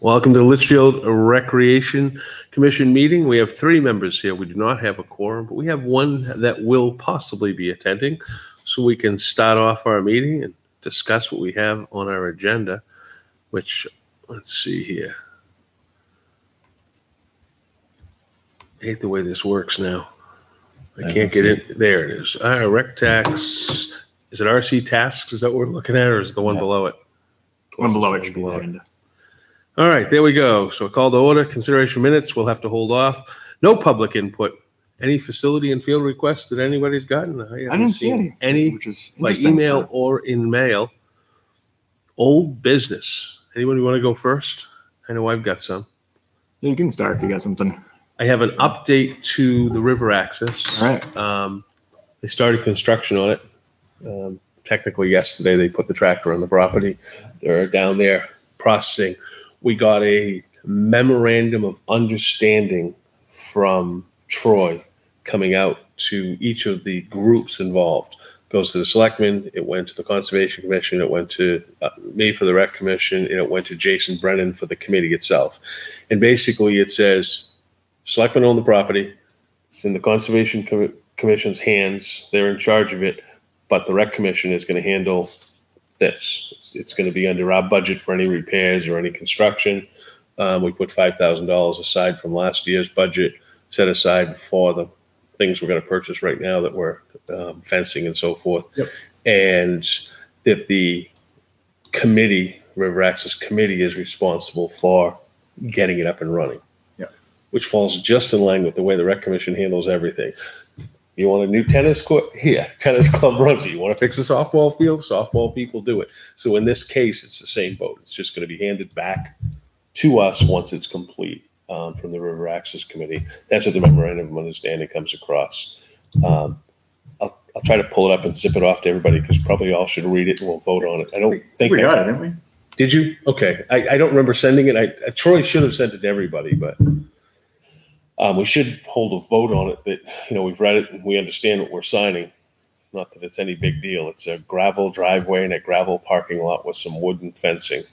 Welcome to the Litchfield Recreation Commission meeting. We have 3 members here. We do not have a quorum, but we have one that will possibly be attending. So we can start off our meeting and discuss what we have on our agenda, which, let's see here. I hate the way this works now. I can't get it. There it is. Rec tax. Is it RC tasks? Is that what we're looking at, or is it the one below it? One below it should be the agenda. All right, there we go. So call to order, consideration minutes, we'll have to hold off. No public input. Any facility and field requests that anybody's gotten? I didn't see any, which is by email or in mail. Old business. Anybody want to go first? I know I've got some. Yeah, you can start if you got something. I have an update to the river access. All right. They started construction on it. Technically yesterday they put the tractor on the property. They're down there processing. We got a memorandum of understanding from Troy coming out to each of the groups involved. Goes to the selectmen, it went to the Conservation Commission, it went to me for the Rec Commission, and it went to Jason Brennan for the committee itself. And basically it says, selectmen own the property, it's in the Conservation Commission's hands, they're in charge of it, but the Rec Commission is going to handle this. It's going to be under our budget for any repairs or any construction. We put $5,000 aside from last year's budget, set aside for the things we're going to purchase right now that we're fencing and so forth. Yep. And that the committee, River Access Committee, is responsible for getting it up and running. Yep. Which falls just in line with the way the Rec Commission handles everything. You want a new tennis court? Here, tennis club runs it. You want to fix a softball field? Softball people do it. So in this case, it's the same boat. It's just going to be handed back to us once it's complete from the River Access Committee. That's what the memorandum of understanding comes across. I'll try to pull it up and zip it off to everybody because probably all should read it and we'll vote on it. I don't think we got it, didn't we? Did you? Okay. I don't remember sending it. Troy should have sent it to everybody, but we should hold a vote on it that, we've read it and we understand what we're signing. Not that it's any big deal. It's a gravel driveway and a gravel parking lot with some wooden fencing.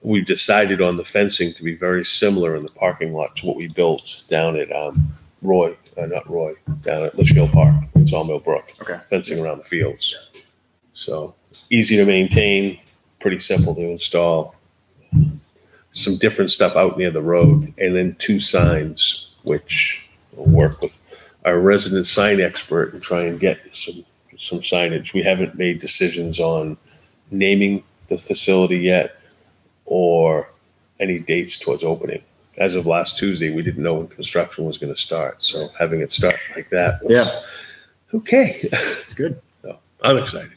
We've decided on the fencing to be very similar in the parking lot to what we built down at down at Litchfield Park in Sawmill Brook. Okay. Fencing around the fields. So easy to maintain, pretty simple to install. Some different stuff out near the road, and then 2 signs, which will work with our resident sign expert and try and get some signage. We haven't made decisions on naming the facility yet or any dates towards opening. As of last Tuesday, we didn't know when construction was going to start. So having it start like that was okay. It's good. So I'm excited.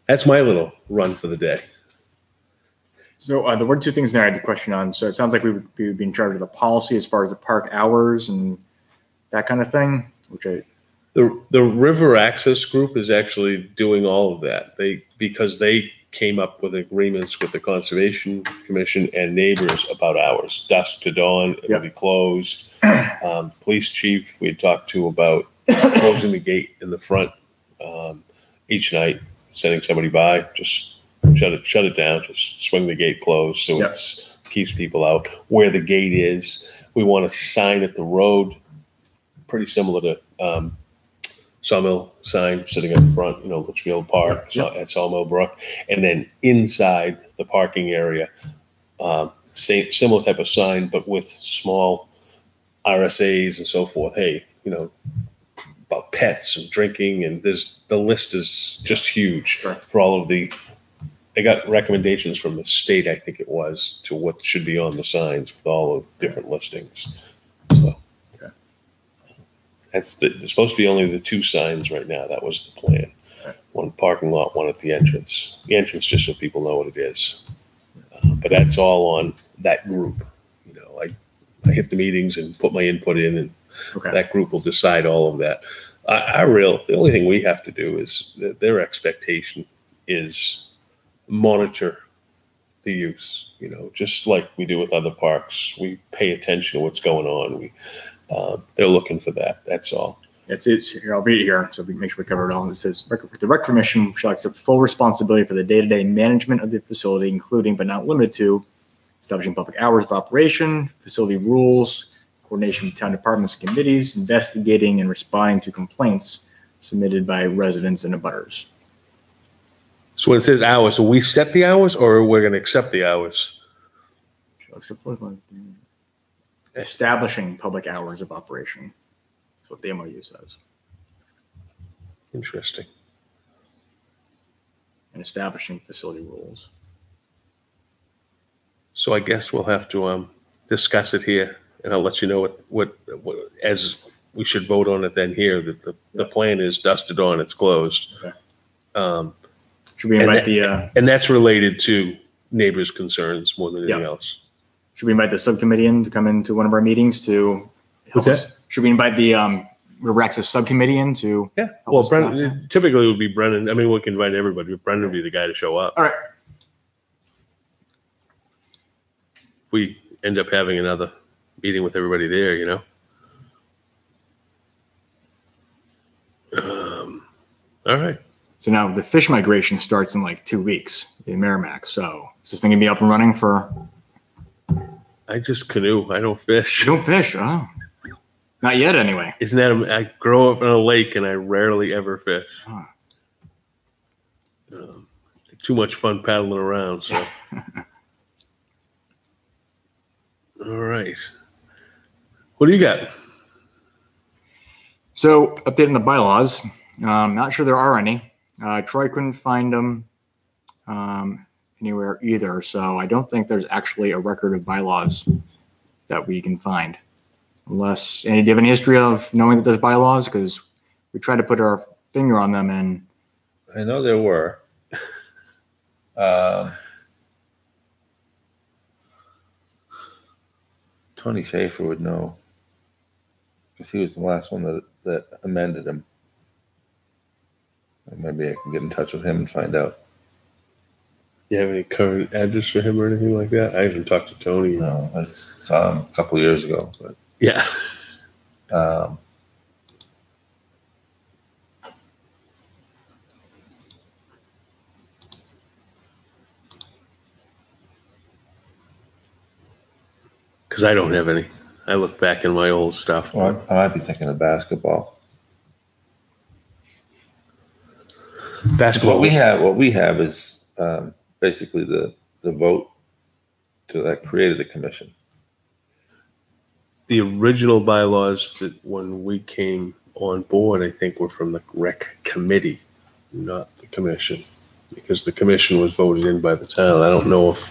That's my little run for the day. So there were 2 things there I had a question on. So it sounds like we would be in charge of the policy as far as the park hours and that kind of thing. The River Access Group is actually doing all of that. Because they came up with agreements with the Conservation Commission and neighbors about hours. Dusk to dawn, it will be closed. Police chief we had talked to about closing the gate in the front each night, sending somebody by, just shut it down, just swing the gate closed so it keeps people out. Where the gate is, we want a sign at the road, pretty similar to Sawmill sign sitting at the front, Litchfield Park at Sawmill Brook. And then inside the parking area, similar type of sign, but with small RSAs and so forth. Hey, about pets and drinking, and the list is just huge for all of the. They got recommendations from the state, I think it was, to what should be on the signs with all of the different listings. So there's supposed to be only the 2 signs right now. That was the plan. One parking lot, one at the entrance. The entrance just so people know what it is. But that's all on that group. I hit the meetings and put my input in, and that group will decide all of that. The only thing we have to do is their expectation is monitor the use, just like we do with other parks. We pay attention to what's going on. They're looking for that. That's all. It's here. I'll read it here so we make sure we cover it all. It says the Rec Commission shall accept full responsibility for the day-to-day management of the facility, including but not limited to establishing public hours of operation, facility rules, coordination with town departments and committees, investigating and responding to complaints submitted by residents and abutters. So when it says hours, so we set the hours or we're going to accept the hours? Establishing public hours of operation. That's what the MOU says. Interesting. And establishing facility rules. So I guess we'll have to discuss it here, and I'll let you know what as we should vote on it then here, that the plan is dusted on, it's closed. Okay. Should we invite and that's related to neighbors' concerns more than anything else. Should we invite the subcommittee in to come into one of our meetings to help us? Should we invite the River Access subcommittee in to? Yeah. Well, Brendan, typically it would be Brendan. I mean, we can invite everybody, but Brendan would be the guy to show up. All right. If we end up having another meeting with everybody there, you know. All right. So now the fish migration starts in like 2 weeks in Merrimack. So is this thing gonna be up and running for? I just canoe. I don't fish. You don't fish? Oh, not yet anyway. Isn't that, I grow up in a lake and I rarely ever fish. Huh. Too much fun paddling around. So. All right. What do you got? So updating the bylaws. Not sure there are any. Troy couldn't find them anywhere either. So I don't think there's actually a record of bylaws that we can find. Unless, and do you have any history of knowing that there's bylaws? Because we tried to put our finger on them and. I know there were. Tony Schaefer would know because he was the last one that amended them. Maybe I can get in touch with him and find out. Do you have any current address for him or anything like that? I haven't talked to Tony. No, I saw him a couple of years ago, but yeah. Because I don't have any. I look back in my old stuff. Well, I might be thinking of basketball. Basketball. What we have is basically the vote that created the commission. The original bylaws that when we came on board, I think were from the rec committee, not the commission, because the commission was voted in by the town. I don't know if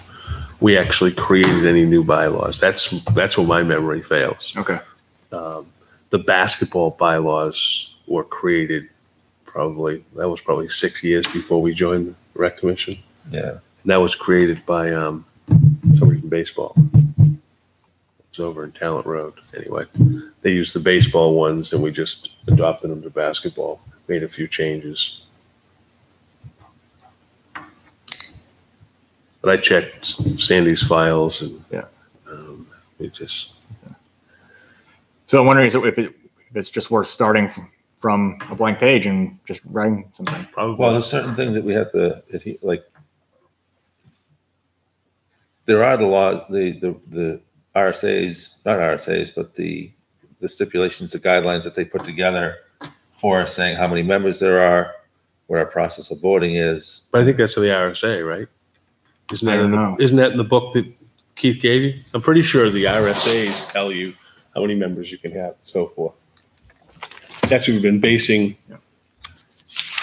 we actually created any new bylaws. That's where my memory fails. Okay. The basketball bylaws were created that was probably 6 years before we joined the rec commission. Yeah. And that was created by somebody from baseball. It was over in Talent Road. Anyway, they used the baseball ones and we just adopted them to basketball, made a few changes. But I checked Sandy's files and it just. So I'm wondering if it's just worth starting from a blank page and just writing something. Probably. Well, there's certain things that we have to like. There are the laws, the RSAs, not RSAs, but the stipulations, the guidelines that they put together for saying how many members there are, what our process of voting is. But I think that's for the RSA, right? Isn't that in the book that Keith gave you? I'm pretty sure the RSAs tell you how many members you can have and so forth. That's what we've been basing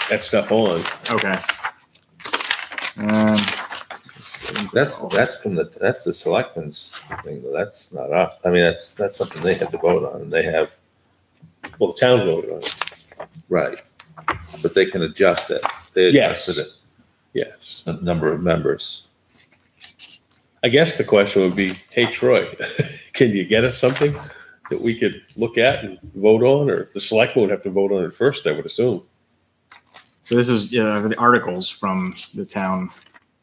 that stuff on. Okay. That's the selectmen's thing. That's not us. I mean, that's something they had to vote on, and they have. Well, the town voted on it. Right. But they can adjust it. They adjusted it. Yes. The number of members. I guess the question would be, hey, Troy, can you get us something that we could look at and vote on? Or the selectmen would have to vote on it first, I would assume. So this is the articles from the town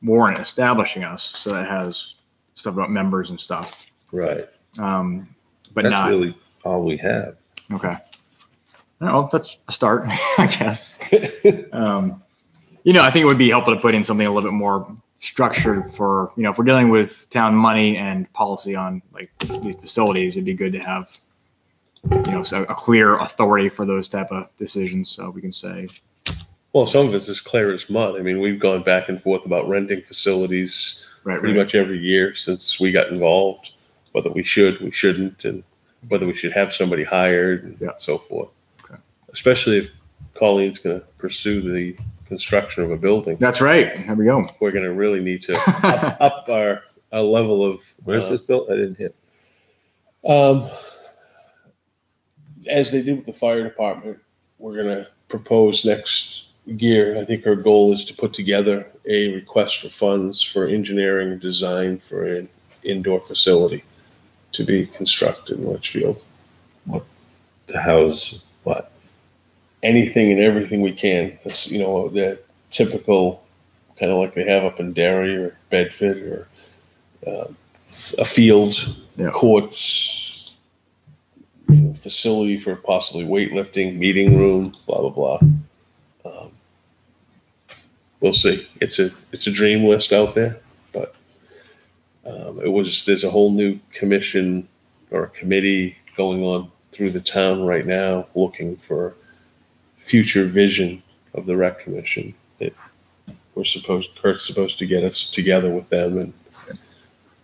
warrant establishing us. So that has stuff about members and stuff. Right. But that's not really all we have. Okay. Well, that's a start, I guess. I think it would be helpful to put in something a little bit more structured for, if we're dealing with town money and policy on like these facilities, it'd be good to have, so a clear authority for those type of decisions. So we can say, Well, some of it's as clear as mud. I mean, we've gone back and forth about renting facilities pretty much every year since we got involved, whether we should, we shouldn't, and whether we should have somebody hired and so forth. Okay. Especially if Colleen's going to pursue the construction of a building. That's right. There we go. We're going to really need to up our level of. Where's this built? I didn't hit. As they did with the fire department, we're going to propose next year. I think our goal is to put together a request for funds for engineering and design for an indoor facility to be constructed in Litchfield. How's what? Anything and everything we can. The typical kind of like they have up in Derry or Bedford or a field, courts, facility for possibly weightlifting, meeting room, blah, blah, blah. We'll see. It's a dream list out there, but there's a whole new commission or a committee going on through the town right now looking for future vision of the rec commission. Kurt's supposed to get us together with them and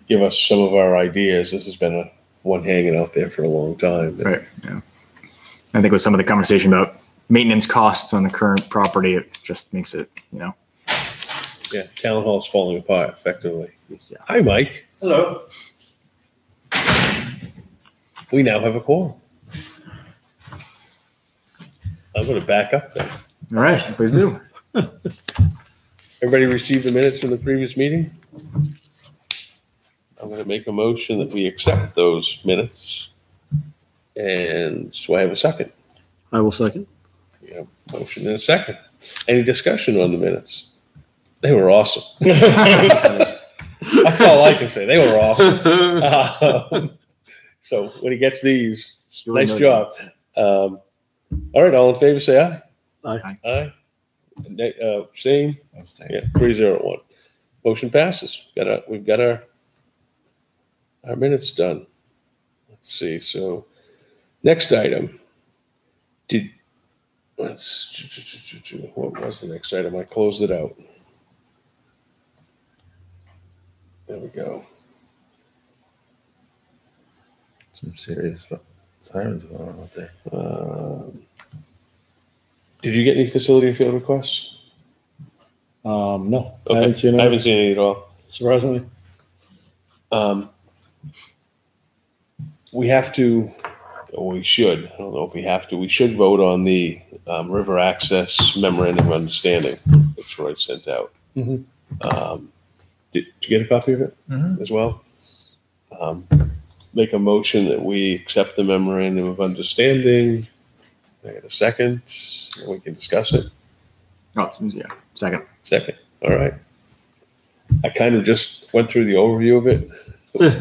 give us some of our ideas. This has been one hanging out there for a long time. Right. Yeah. I think with some of the conversation about maintenance costs on the current property, it just makes it, Yeah, town hall's falling apart effectively. Yeah. Hi, Mike. Hello. We now have a quorum. I'm going to back up there. All right, please do. Everybody received the minutes from the previous meeting? I'm going to make a motion that we accept those minutes. And do I have a second? I will second. Yeah, motion and a second. Any discussion on the minutes? They were awesome. That's all I can say. They were awesome. So when he gets these, nice job. All right, all in favor, say aye. Aye. Aye. Same. Yeah, 3-0-1. Motion passes. We've got our minutes done. Let's see. So next item. What was the next item? I closed it out. There we go. Some serious sirens going on out there. Did you get any facility and field requests? No, Okay. I haven't seen it. I haven't seen any at all. Surprisingly. We have to, or we should, I don't know if we have to, we should vote on the river access memorandum of understanding that Troy sent out. Mm-hmm. Did you get a copy of it as well? Make a motion that we accept the memorandum of understanding. I got a second, and we can discuss it. Oh, yeah, second. Second, all right. I kind of just went through the overview of it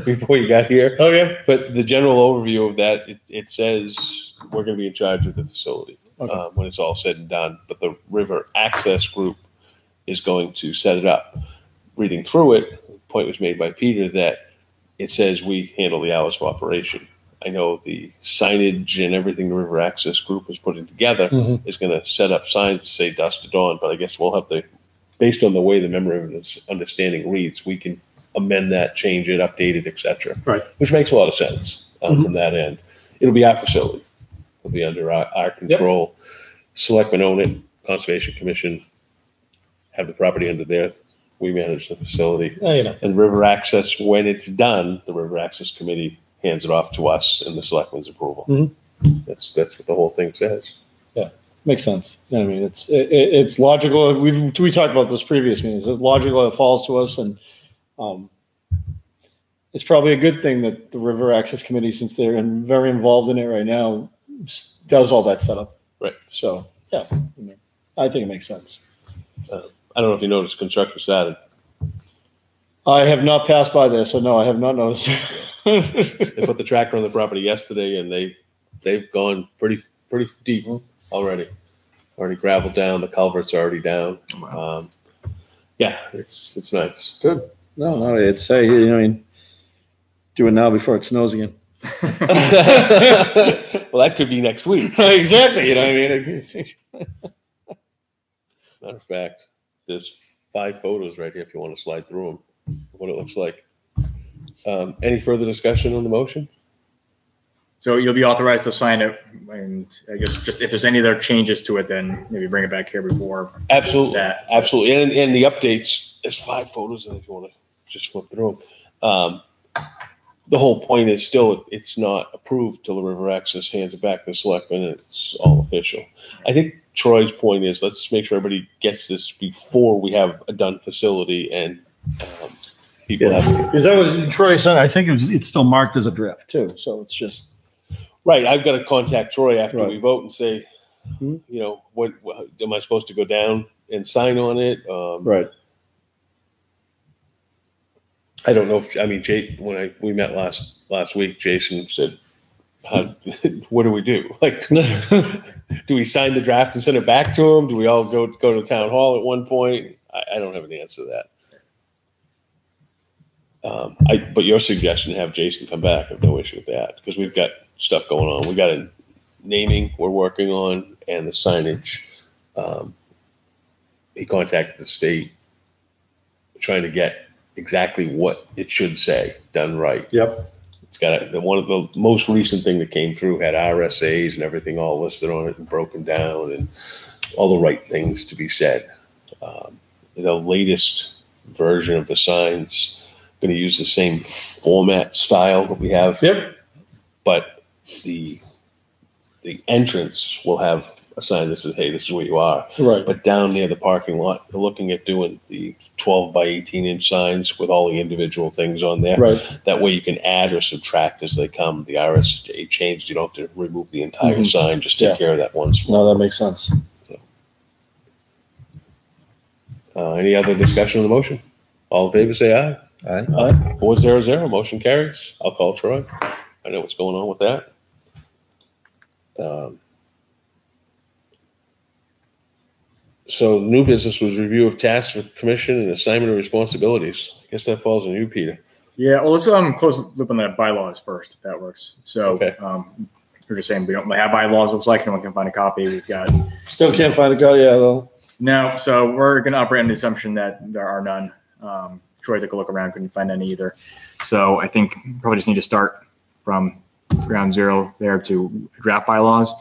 before you got here. Okay. But the general overview of that, it says we're going to be in charge of the facility when it's all said and done. But the river access group is going to set it up. Reading through it, the point was made by Peter that it says we handle the hours of operation. I know the signage and everything the river access group is putting together is going to set up signs to say dusk to dawn, but I guess we'll have to, based on the way the memorandum of understanding reads, we can amend that, change it, update it, etc. Right. Which makes a lot of sense from that end. It'll be our facility. It'll be under our control. Yep. Selectmen own it. Conservation Commission have the property under there. We manage the facility. And river access, when it's done, the river access committee hands it off to us and the selectmen's approval. Mm-hmm. That's what the whole thing says. Yeah, makes sense. I mean, it's logical. We talked about this previous meetings. It's logical. It falls to us, and it's probably a good thing that the River Access Committee, since they're very involved in it right now, does all that setup. Right. So yeah, I think it makes sense. I don't know if you noticed, construction started. I have not passed by there, so no, I have not noticed. They put the tractor on the property yesterday, and they've gone pretty deep already. Already gravelled down. The culvert's already down. Wow. Yeah, it's nice. Good. No, it's say I mean, do it now before it snows again. Well, that could be next week. Exactly. You know what I mean? Matter of fact, there's 5 photos right here if you want to slide through them, what it looks like. Any further discussion on the motion? So you'll be authorized to sign it, and I guess just if there's any other changes to it, then maybe bring it back here before. Absolutely, that. absolutely. And the updates, there's 5 photos, and if you want to just flip through them. The whole point is still it's not approved till the River Access hands it back to the selectmen, and it's all official. I think Troy's point is let's make sure everybody gets this before we have a done facility and people have. Because that was Troy said. I think it's still marked as a draft too. So it's just Right. I've got to contact Troy after Right. we vote and say, you know, what am I supposed to go down and sign on it? right. I don't know if, I mean, when we met last week, Jason said, what do we do? Like, do we sign the draft and send it back to him? Do we all go to town hall at one point? I don't have an answer to that. But your suggestion, have Jason come back, I have no issue with that because we've got stuff going on. We got a naming we're working on and the signage. He contacted the state trying to get exactly what it should say done right. Yep. It's got one of the most recent thing that came through had RSAs and everything all listed on it and broken down and all the right things to be said. The latest version of the signs going to use the same format style that we have. Yep. But the entrance will have a sign that says, hey, this is where you are. Right. But down near the parking lot, they're looking at doing the 12 by 18 inch signs with all the individual things on there. Right. That way you can add or subtract as they come. The RSA changed. You don't have to remove the entire sign. Just take care of that one small. No, that makes sense. Any other discussion on the motion? All in favor, say aye. Aye. Aye. 400, motion carries. I'll call Troy. I know what's going on with that. So new business was review of tasks for commission and assignment of responsibilities. I guess that falls on you, Peter. Yeah, well, let's close the loop on the bylaws first, if that works. So Okay. we're just saying we don't really have bylaws. Looks like no one can find a copy. We've got Still can't find a guy. Yeah. Well. no. So we're going to operate on the assumption that there are none. Troy took a look around, couldn't find any either. So I think probably just need to start from ground zero there to draft bylaws.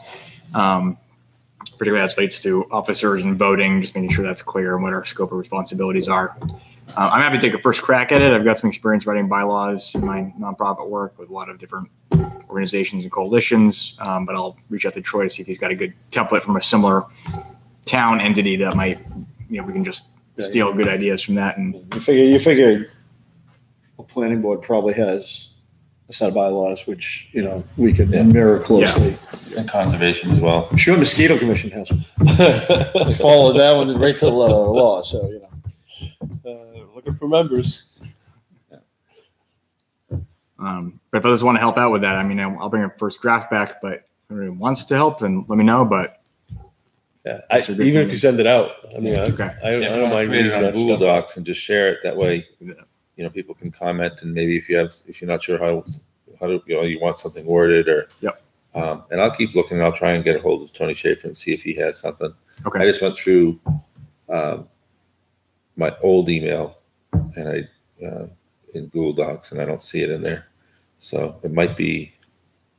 Particularly as relates to officers and voting, just making sure that's clear and what our scope of responsibilities are. I'm happy to take a first crack at it. I've got some experience writing bylaws in my nonprofit work with a lot of different organizations and coalitions, but I'll reach out to Troy to see if he's got a good template from a similar town entity that might, we can just steal good ideas from that. And You figure the planning board probably has a set of bylaws, which, we could mirror closely. And conservation as well. I'm sure mosquito commission has one. They followed that one right to the letter of the law. So, Looking for members. but if others want to help out with that, I'll bring a first draft back, but if anyone wants to help, then let me know. But Yeah, That's a good even if thing. you send it out, Okay. I If you don't want mind to create reading it on that Google stuff. Docs and just share it that way, people can comment, and maybe if you're not sure how you want something worded or. Yep. And I'll keep looking. I'll try and get a hold of Tony Schaefer and see if he has something. Okay. I just went through my old email and in Google Docs, and I don't see it in there. So it might be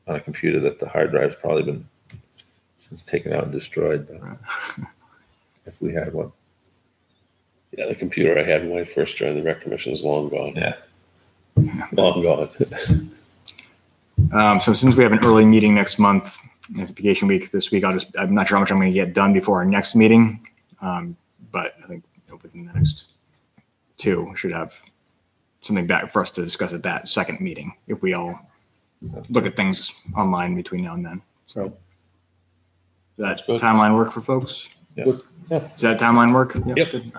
on a computer that the hard drive's probably been since taken out and destroyed. But if we had one, Yeah, the computer I had when I first joined the rec commission is long gone. yeah. Long gone. So since we have an early meeting next month, it's vacation week this week, I'm not sure how much I'm going to get done before our next meeting. But I think within the next 2, we should have something back for us to discuss at that second meeting if we all look at things online between now and then. So does that good. timeline work for folks? Yeah. Does that timeline work? Yep. Good.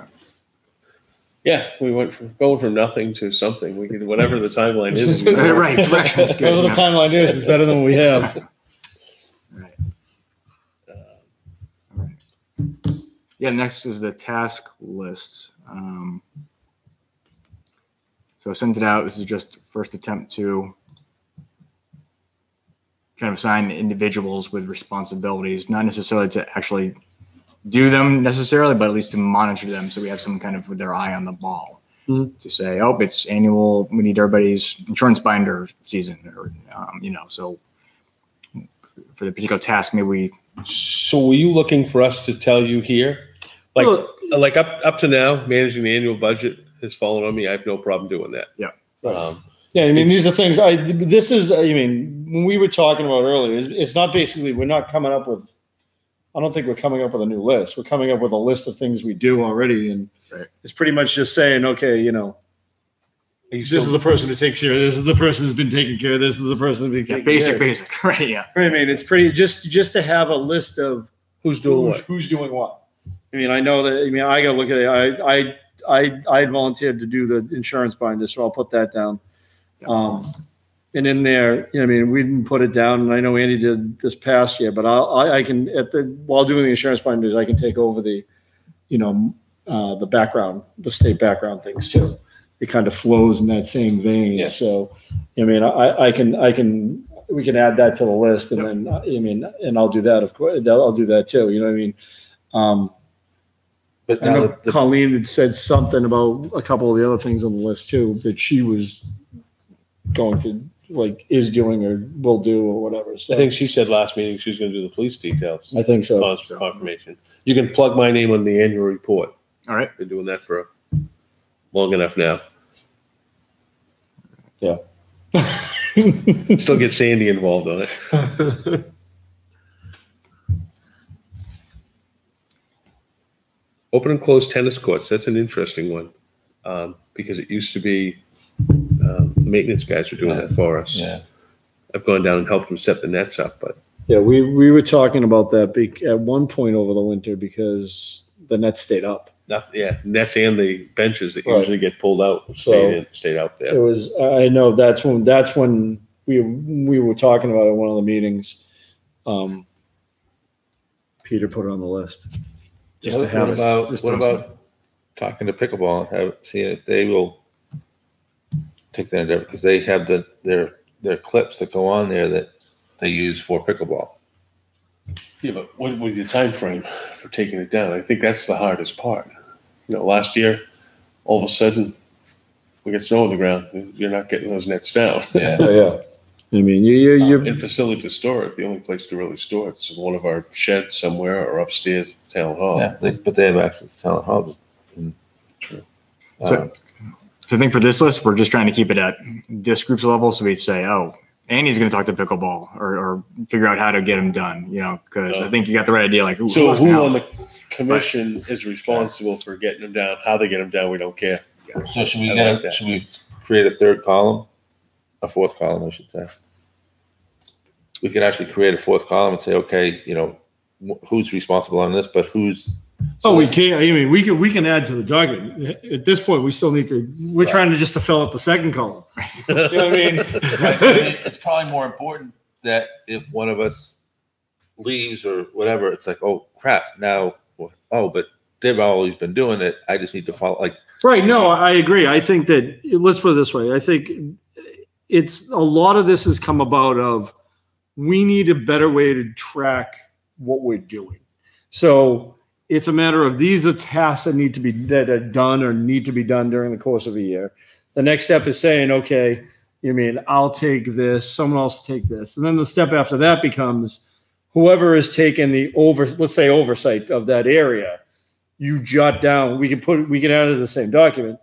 Yeah, we went from going from nothing to something. We could whatever the timeline is. Right, direction is good. whatever the timeline is better than what we have. Right. Yeah, next is the task list. So I sent it out. This is just first attempt to kind of assign individuals with responsibilities, not necessarily to actually do them necessarily, but at least to monitor them. So we have some kind of with their eye on the ball to say, oh, it's annual. We need everybody's insurance binder season, or so for the particular task, maybe we. So were you looking for us to tell you here? Like up to now, managing the annual budget has fallen on me. I have no problem doing that. Yeah. Yeah, I mean, these are things when we were talking about earlier, it's not basically, we're not coming up with, I don't think we're coming up with a new list. We're coming up with a list of things we do already. And it's pretty much just saying, okay, this is the person who takes care of this. This is the person who's been taking care of this. This is the person who's been taking care of this. Basic, right? Yeah. I mean, it's pretty, just to have a list of Who's doing what. Who's doing what. I mean, I know that, I got to look at it. I volunteered to do the insurance binder, so I'll put that down. And in there, we didn't put it down, and I know Andy did this past year, but I can while doing the insurance binders, I can take over the, the background, the state background things too. It kind of flows in that same vein. Yeah. So, we can add that to the list, and then, and I'll do that. Of course, I'll do that too. You know what I mean? But I know Colleen had said something about a couple of the other things on the list too, that she was going to is doing or will do or whatever. So I think she said last meeting she was going to do the police details. I think so. Confirmation. You can plug my name on the annual report. All right. Been doing that for long enough now. Yeah. Still get Sandy involved on it. Open and closed tennis courts. That's an interesting one because it used to be the maintenance guys were doing that for us. Yeah. I've gone down and helped them set the nets up, but Yeah, we were talking about that at one point over the winter because the nets stayed up. Nets and the benches that Right. usually get pulled out stayed out It there. was, I know that's when we were talking about it at one of the meetings. Peter put it on the list. Just to have what about talking to Pickleball and seeing if they will take that endeavor, because they have their clips that go on there that they use for pickleball. Yeah, but what was your time frame for taking it down? I think that's the hardest part. Last year, all of a sudden, we get snow on the ground. You're not getting those nets down. Yeah. Yeah. I mean, you're In facility to store it, the only place to really store it is in one of our sheds somewhere or upstairs at the town hall. Yeah, but they have access to town hall. True. So I think for this list, we're just trying to keep it at this group's level. So we'd say, oh, Andy's going to talk to Pickleball or figure out how to get them done, because I think you got the right idea. Like, who on the commission is responsible for getting them down? How they get them down, we don't care. So should that. should we create a third column, a fourth column, I should say? We could actually create a fourth column and say, okay, who's responsible on this, but who's. we can't. I mean, we can add to the document. At this point, we still need to. We're trying to fill up the second column. You know what I mean? It's probably more important that if one of us leaves or whatever, it's like, oh crap, now, but they've always been doing it. I just need to follow. Right. No, I agree. I think that, let's put it this way. I think it's a lot of this has come about of we need a better way to track what we're doing. So it's a matter of these are tasks that are done or need to be done during the course of a year. The next step is saying, okay, I'll take this, someone else take this. And then the step after that becomes whoever is taking let's say oversight of that area, you jot down, we can add it to the same document,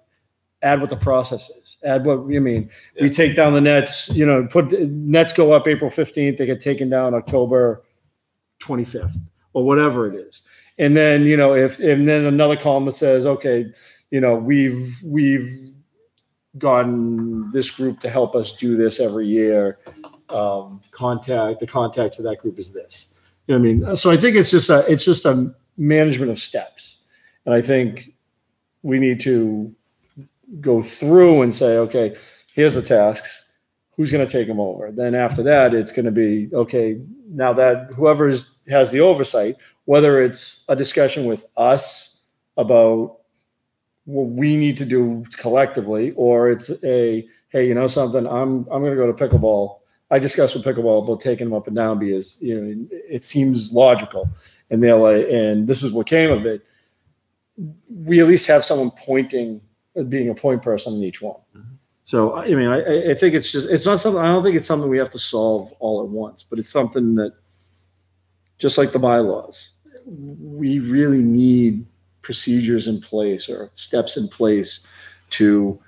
add what the process is, add what we take down the nets, nets go up April 15th, they get taken down October 25th or whatever it is. And then, and then another column that says, okay, we've gotten this group to help us do this every year. The contact to that group is this. You know what I mean? So I think it's just a management of steps. And I think we need to go through and say, okay, here's the tasks. who's going to take them over? Then after that, it's going to be, okay, now that whoever has the oversight, whether it's a discussion with us about what we need to do collectively, or it's a, hey, you know something, I'm going to go to pickleball. I discussed with pickleball about taking them up and down because, you know, it seems logical. And they're like, and this is what came of it. We at least have someone pointing, being a point person in each one. So, I mean, I think it's just, it's not something, I don't think it's something we have to solve all at once, but it's something that, just like the bylaws, we really need procedures in place or steps in place to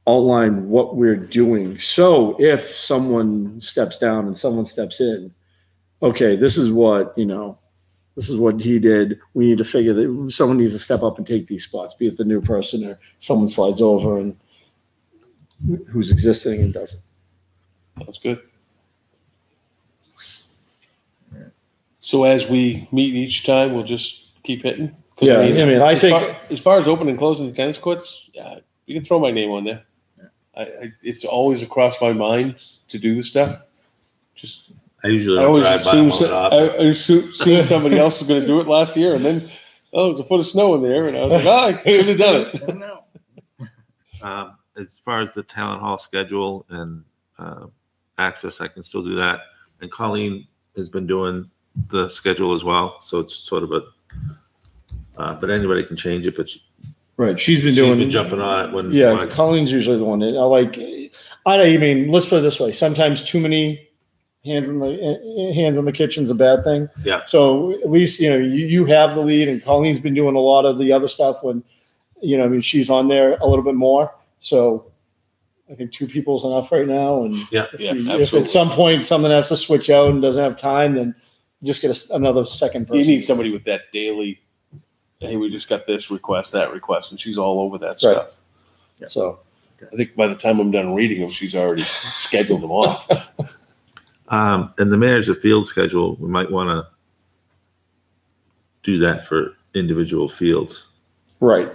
outline what we're doing. So if someone steps down and someone steps in, okay, this is what, you know, this is what he did. We need to figure that someone needs to step up and take these spots, be it the new person or someone slides over and who's existing and doesn't. Sounds good. So as we meet each time, we'll just keep hitting. 'Cause Yeah, I mean, I think as far as opening and closing the tennis courts, you can throw my name on there. It's always across my mind to do the stuff. Just I usually I don't always drive by assume them often. I assumed somebody else was going to do it last year, and then there's a foot of snow in there, and I was like, I should have done it. As far as the town hall schedule and access, I can still do that. And Colleen has been doing the schedule as well, so it's sort of a. But anybody can change it. But right, she's been jumping on it when. Yeah, Colleen's usually the one that I mean, let's put it this way: sometimes too many hands in the kitchen's a bad thing. Yeah. So at least you have the lead, and Colleen's been doing a lot of the other stuff when, I mean, she's on there a little bit more. So I think 2 people is enough right now. And if at some point someone has to switch out and doesn't have time, then just get another second person. You need somebody with that daily. Hey, we just got this request, that request, and she's all over that stuff. Yeah. So I think by the time I'm done reading them, she's already scheduled them off. And the manage the field schedule, we might want to do that for individual fields. Right.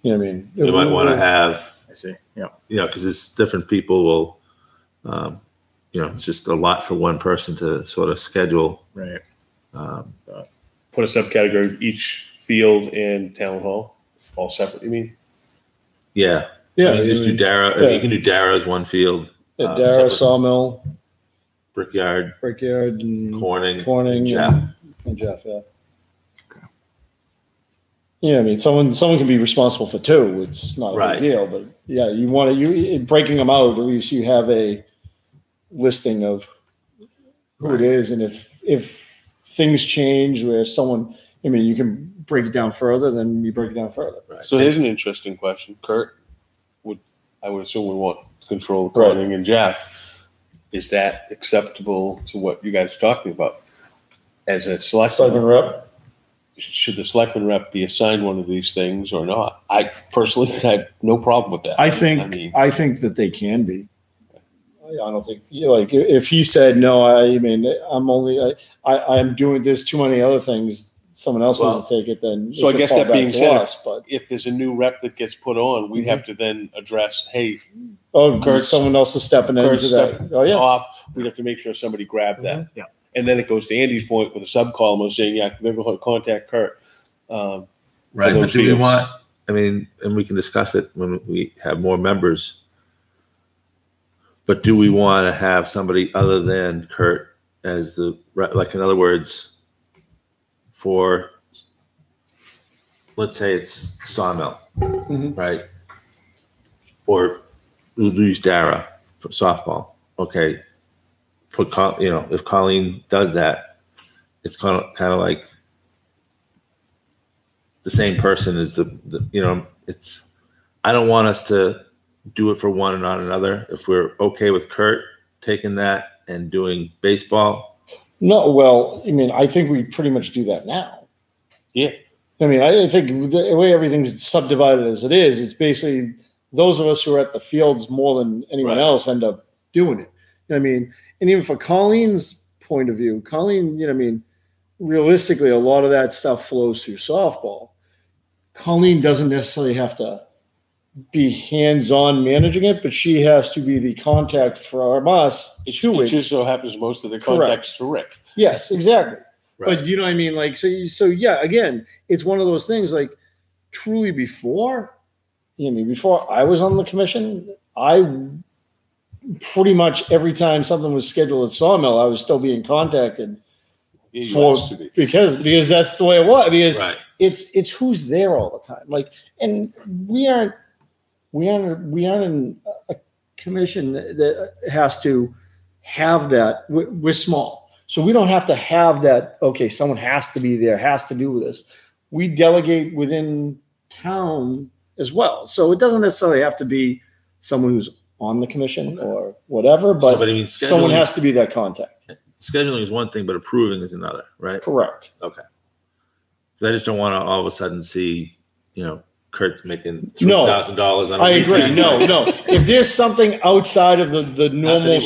I mean, we might want to have. I see. Yeah. Because it's different people will. It's just a lot for one person to sort of schedule. Right. Put a subcategory of each field and town hall, all separate. You mean? Yeah. Yeah. Just do Dara. Yeah. You can do Dara as one field. Yeah, Dara, Sawmill, Brickyard, and Corning, Jeff. And Jeff. Yeah. Okay. Yeah, I mean, someone can be responsible for 2. It's not a big deal, but yeah, you want to breaking them out. At least you have a listing of who it is, and if things change where someone, I mean, you can break it down further, then you break it down further. Right. So here's an interesting question. Kurt, I would assume we want to control Corning and Jeff. Is that acceptable to what you guys are talking about? As a selectman rep? Should the selectman rep be assigned one of these things or not? I personally have no problem with that. I think that they can be. I don't think like if he said no. I mean, I'm doing. There's too many other things. Someone else has to take it. Then so I guess that being said, but if there's a new rep that gets put on, we have to then address. Hey, someone else is stepping into that. Oh yeah, off. We have to make sure somebody grabbed that. Yeah, and then it goes to Andy's point with a sub-column saying, they're going to contact Kurt. Right, but do we want? I mean, and we can discuss it when we have more members. But do we want to have somebody other than Kurt as the, like, in other words, for, let's say it's Sawmill, right? Or we'll use Dara for softball. Okay. If Colleen does that, it's kind of like the same person as it's, I don't want us to do it for one and not another. If we're okay with Kurt taking that and doing baseball. No, well, I mean, I think we pretty much do that now. Yeah. I mean, I think the way everything's subdivided as it is, it's basically those of us who are at the fields more than anyone else end up doing it. I mean, and even for Colleen's point of view, Colleen, I mean, realistically, a lot of that stuff flows through softball. Colleen doesn't necessarily have to be hands-on managing it, but she has to be the contact from us. It just so happens most of the contacts to Rick. Yes, exactly. Right. But you know what I mean? Like, so yeah, again, it's one of those things like truly before I was on the commission, I pretty much every time something was scheduled at Sawmill, I was still being contacted because that's the way it was, because it's who's there all the time. Like, and we aren't in a commission that has to have that. We're small, so we don't have to have that. Okay, someone has to be there, has to do this. We delegate within town as well, so it doesn't necessarily have to be someone who's on the commission or whatever, but someone has to be that contact. Scheduling is one thing, but approving is another, right? Correct. Okay. Because I just don't want to all of a sudden see, Kurt's making $3,000 on a I agree. weekend. No. If there's something outside of the normal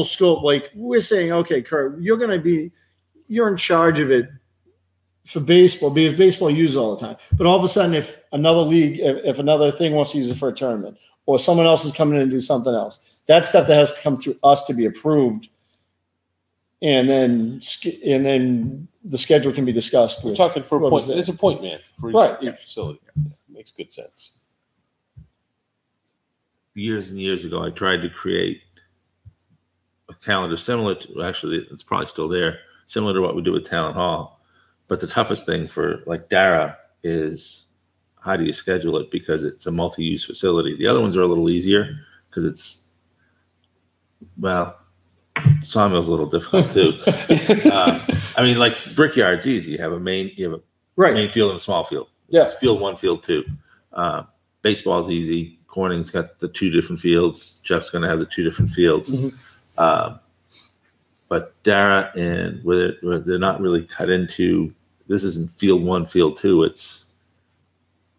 scope, like we're saying, okay, Kurt, you're in charge of it for baseball, because baseball uses it all the time. But all of a sudden, if another league, if another thing wants to use it for a tournament, or someone else is coming in and do something else, that's stuff that has to come through us to be approved. And then the schedule can be discussed. We're talking for a point. There's a point man for each facility. Makes good sense. Years and years ago, I tried to create a calendar similar to, actually, it's probably still there, similar to what we do with Town Hall. But the toughest thing for like Dara is how do you schedule it, because it's a multi-use facility. The other ones are a little easier because Sawmill's a little difficult too. I mean, like Brickyard's easy. You have a main field and a small field. Yeah. It's field 1, field 2. Baseball's easy. Corning's got the 2 different fields. Jeff's going to have the 2 different fields. Mm-hmm. But Dara and where they're not really cut into, this isn't field 1, field 2. It's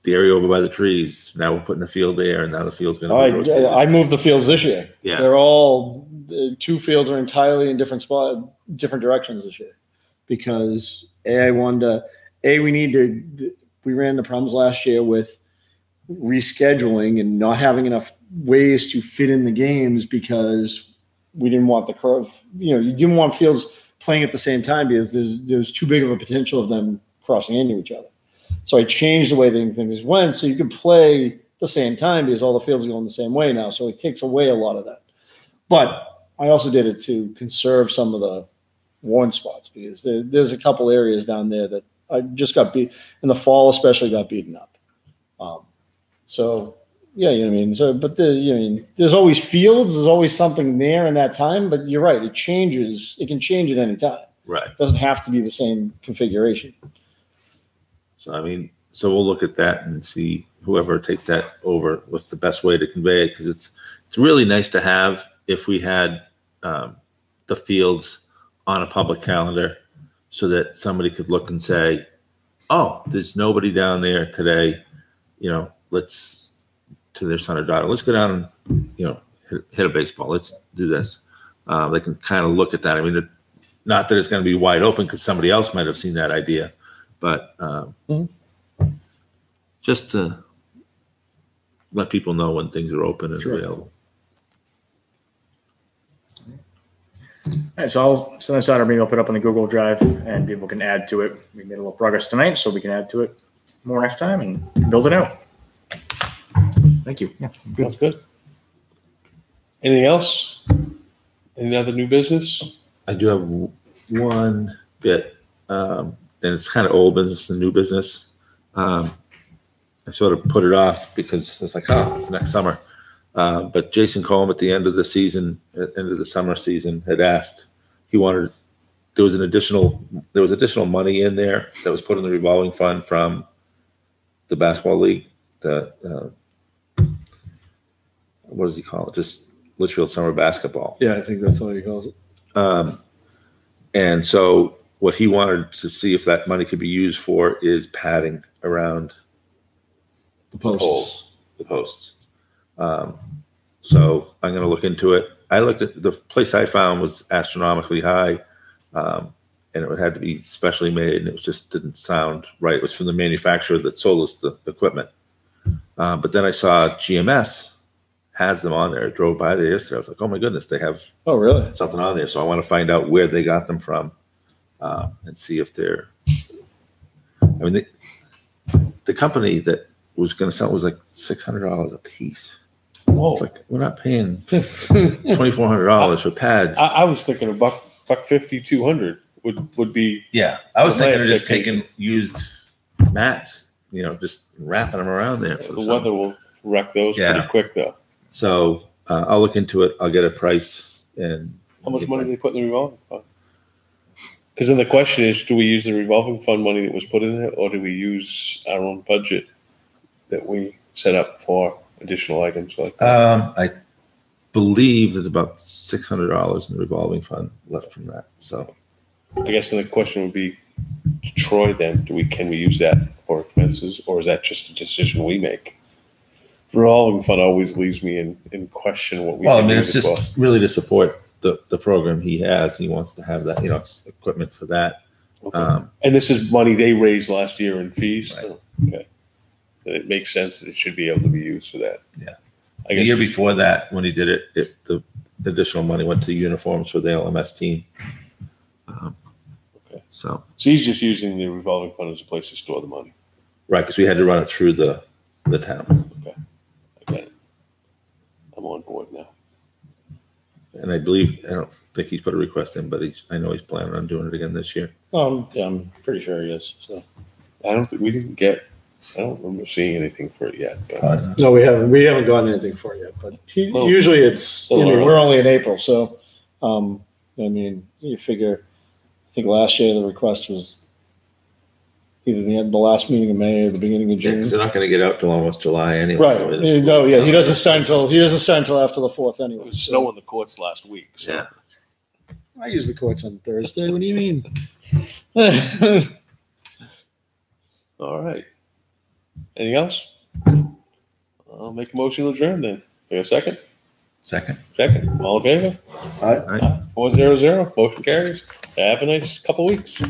the area over by the trees. Now we're putting a field there, and now the field's going to be rotated. I moved the fields this year. Yeah. They're all, the 2 fields are entirely in different directions this year, because we ran the problems last year with rescheduling and not having enough ways to fit in the games, because we didn't want the curve. You didn't want fields playing at the same time, because there's too big of a potential of them crossing into each other. So I changed the way things went, so you could play at the same time, because all the fields are going the same way now. So it takes away a lot of that. But I also did it to conserve some of the worn spots, because there's a couple areas down there that I just got beat in the fall, especially got beaten up. So yeah, you know what I mean. So, but there's always fields. There's always something there in that time. But you're right. It changes. It can change at any time. Right. It doesn't have to be the same configuration. So, so we'll look at that and see whoever takes that over, what's the best way to convey it. Because it's really nice to have if we had the fields on a public calendar, so that somebody could look and say, oh, there's nobody down there today. Let's, to their son or daughter, let's go down and, hit a baseball. Let's do this. They can kind of look at that. I mean, not that it's going to be wide open, because somebody else might have seen that idea, but just to let people know when things are open and available. All right, so I'll send this out. Or maybe I'll put it up on the Google Drive, and people can add to it. We made a little progress tonight, so we can add to it more next time and build it out. Thank you. Yeah, good. That's good. Anything else? Any other new business? I do have one bit, and it's kind of old business and new business. I sort of put it off because it's like, it's next summer. But Jason Colm at the end of the season, at the end of the summer season, had asked, there was additional money in there that was put in the revolving fund from the basketball league, what does he call it? Just Litchfield Summer Basketball. Yeah, I think that's what he calls it. And so what he wanted to see if that money could be used for is padding around the posts. The posts. So I'm going to look into it. I looked at the place I found was astronomically high, and it had to be specially made, and it just didn't sound right. It was from the manufacturer that sold us the equipment. But then I saw GMS has them on there. I drove by there yesterday. I was like, oh my goodness, they have Oh, really? something on there. So I want to find out where they got them from and see if they're. I mean, the company that was going to sell it was like $600 a piece. Whoa. It's like we're not paying $2,400 for pads. I was thinking a buck 50, 200 would be. Yeah, I was My thinking of just expectation. taking used mats, just wrapping them around there. For The summer. weather will wreck those Yeah. pretty quick, though. So I'll look into it. I'll get a price and. How much money do they put in the revolving fund? Because then the question is, do we use the revolving fund money that was put in there, or do we use our own budget that we set up for additional items like that? I believe there's about $600 in the revolving fund left from that. So I guess then the question would be, to Troy, then, can we use that for expenses, or is that just a decision we make? The revolving fund always leaves me in question what we. well, I can mean, use it's it just really to support the program he has. He wants to have that, it's equipment for that. for. Okay. And this is money they raised last year in fees. Right. Oh, okay, then it makes sense that it should be able to be used for that. Yeah. I The guess year before that, when he did it, the additional money went to uniforms for the LMS team. Okay. So he's just using the revolving fund as a place to store the money. right, because we had to run it through the town, Okay, I'm on board now. and I don't think he's put a request in, but I know he's planning on doing it again this year. Yeah, I'm pretty sure he is. So I don't remember seeing anything for it yet. But no, we haven't gotten anything for it yet. But Well, usually it's. I mean, early. we're only in April, so I mean, you figure. I think last year the request was either the last meeting of May or the beginning of Yeah, June. 'cause they're not going to get out till almost July anyway. Right. I mean, it's- No, yeah, he doesn't start until after the 4th it anyway. was so- snow in the courts last week. So. Yeah. I use the courts on Thursday. What do you mean? All right. Anything else? I'll make a motion to adjourn then. Wait a second. Second. Second. All in favor? All right. 4-0-0. Motion carries. Have a nice couple weeks.